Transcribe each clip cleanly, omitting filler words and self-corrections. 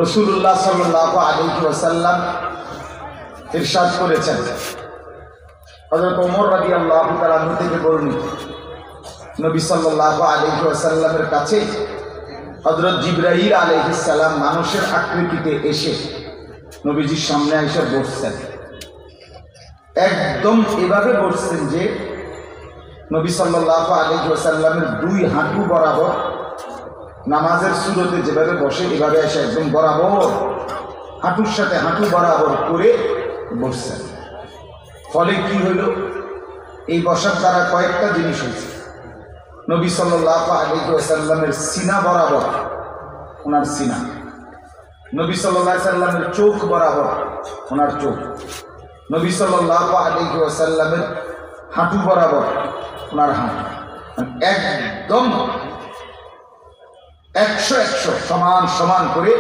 রাসূলুল্লাহ সাল্লাল্লাহু আলাইহি ওয়াসাল্লাম ইরশাদ করেছেন, হযরত ওমর রাদিয়াল্লাহু তাআলা আনহু থেকে বর্ণিত, নবী সাল্লাল্লাহু আলাইহি ওয়াসাল্লামের কাছে হযরত জিবরাইল আলাইহিস সালাম মানুষের আকৃতিতে এসে নবীজির সামনে এসে বসছেন। একদম এভাবে বসছেন যে নবী সাল্লাল্লাহু আলাইহি ওয়াসাল্লামের দুই হাঁটু বরাবর, নামাজের সুরতে যেভাবে বসে এভাবে এসে একদম বরাবর হাঁটুর সাথে হাঁটু বরাবর করে বসছেন। ফলে কি হইল, এই বসার দ্বারা কয়েকটা জিনিস হয়েছে। নবী সাল্লাল্লাহু আলাইহি ওয়াসাল্লামের সিনা বরাবর ওনার সিনা, নবী সাল্লাল্লাহু আলাইহি ওয়াসাল্লামের চোখ বরাবর ওনার চোখ, নবী সাল্লাল্লাহু আলাইহি ওয়াসাল্লামের হাঁটু বরাবর ওনার হাঁটু, একদম 100 সমান সমান করে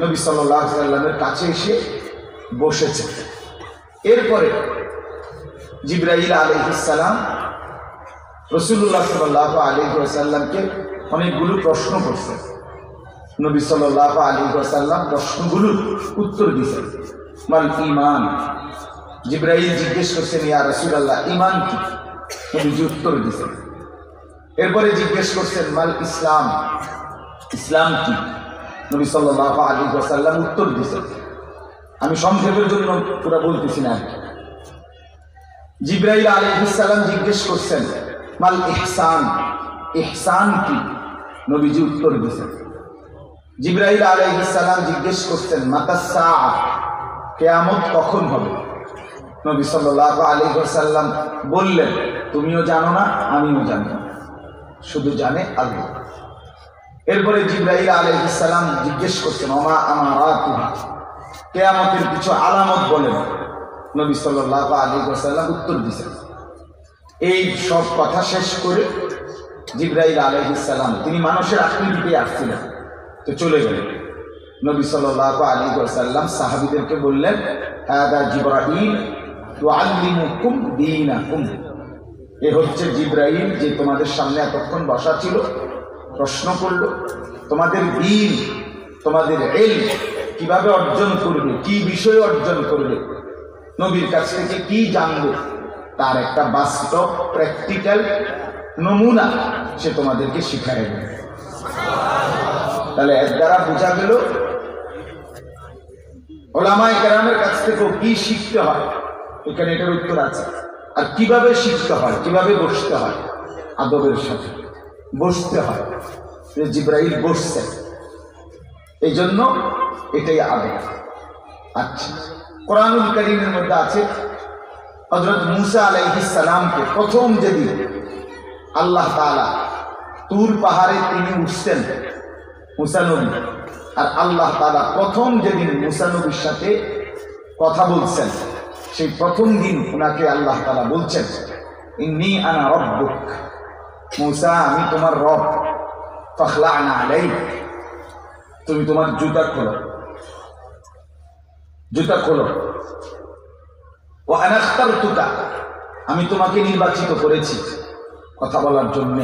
নবী সাল্লাল্লাহু আলাইহি ওয়াসাল্লামের কাছে এসে বসেছে। এরপরে জিবরাইল আলাইহিস সালাম রাসূলুল্লাহ সাল্লাল্লাহু আলাইহি ওয়াসাল্লামকে অনেকগুলো প্রশ্ন করছেন। নবী সাল্লাল্লাহু আলাইহি ওয়াসাল্লাম প্রশ্নগুলোর উত্তর দিয়েছেন। মাল ঈমান, জিবরাইল জিজ্ঞেস করছেন, ইয়া রাসূলুল্লাহ ঈমান কি? নবীজি উত্তর দিয়েছেন। এরপরে জিজ্ঞেস করছেন, মাল ইসলাম, ইসলাম কি? নবী সাল্লাল্লাহু আলাইহি ওয়াসাল্লাম উত্তর দিয়েছেন। আমি সংক্ষেপের জন্য পুরো বলতেছি না। জিবরাইল আলাইহিস সালাম জিজ্ঞেস করছেন, মাল ইহসান, ইহসান কি? নবীজি উত্তর দিয়েছেন। জিবরাইল আলাইহিস সালাম জিজ্ঞেস করছেন, মাতাস সাআ, কিয়ামত কখন হবে? নবী সাল্লাল্লাহু আলাইহি ওয়াসাল্লাম বললেন, তুমিও জানো না, আমিও জানি না, শুধু জানে আল্লাহ। এরপরে জিবরাইল আলাইহিস সালাম জিজ্ঞেস করছেন, ওমা আমারাতুহা, কিয়ামতের কিছু আলামত বলেন। নবী সাল্লাল্লাহু আলাইহি ওয়াসাল্লাম উত্তর দিয়েছেন। এই সব কথা শেষ করে জিবরাইল আলাইহিস সালাম, তিনি মানুষের আকৃতিতে আসছিলেন, তো চলে গেলেন। নবী সাল্লাল্লাহু আলাইহি ওয়াসাল্লাম সাহাবীদেরকে বললেন, হাদা জিবরাইল তুআল্লিমুকুম দীনাকুম, এ হচ্ছে জিবরাইল যে তোমাদের সামনে এতক্ষণ বসা ছিল, প্রশ্ন করলো তোমাদের দ্বীন, তোমাদের ইলম কিভাবে অর্জন করবে, কি বিষয় অর্জন করবে, নবীর কাছ থেকে কি জানবে, তার একটা বাস্তব প্র্যাকটিক্যাল নমুনা সে তোমাদেরকে শিখায় দেবে। তাহলে এর দ্বারা বোঝা গেল ওলামায়ে কেরামের কাছ থেকেও কি শিখতে হয়, এখানে এটার উত্তর আছে। আর কিভাবে শিখতে হয়, কিভাবে বসতে হয়, আদবের সাথে বসতে হয়। জিবরাইল বসছেন, এই জন্য এটাই আদব। আচ্ছা, কোরআনুল কারীমের মধ্যে আছে হযরত মূসা আলাইহিস সালামকে প্রথম যেদিন আল্লাহ তাআলা তুর পাহাড়ে তিনি উঠছেন, মূসা নবী, আর আল্লাহ তাআলা প্রথম যেদিন মূসা নবীর সাথে কথা বলছেন, সেই প্রথম দিন ওনাকে আল্লাহ তাআলা বলছেন, ইন্নী আনা রব্বুক, মূসা আমি তোমার রব, ফাখলা'না আলাইক, তুমি তোমার জুতা খোলো, জুতা খোলো, ওয়া আনা ইখতারতুকা, আমি তোমাকে নির্বাচিত করেছি কথা বলার জন্য,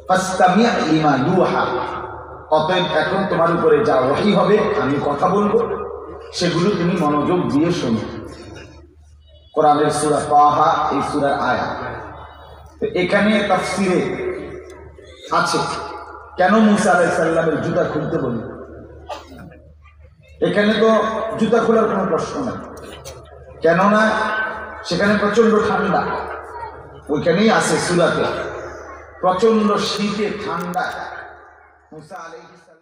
ফাসতামি' লিমা ইউহা, অতএব এখন তোমার উপরে যা ওহী হবে, আমি কথা বলবো, সেগুলো তুমি মনোযোগ দিয়ে শোনো। কোরআনের সূরা তাহা, এই সূরার আয়াত। তো এখানে তাফসীরে আছে কেন মূসা আলাইহিস সালামের জুতা খুলতে বলি। এখানে তো জুতা খোলার কোনো প্রশ্ন নাই, কেননা সেখানে প্রচন্ড ঠান্ডা। ওইখানেই আছে সূরাতে, প্রচন্ড শীতে ঠান্ডা মূসা আলাইহিস সালাম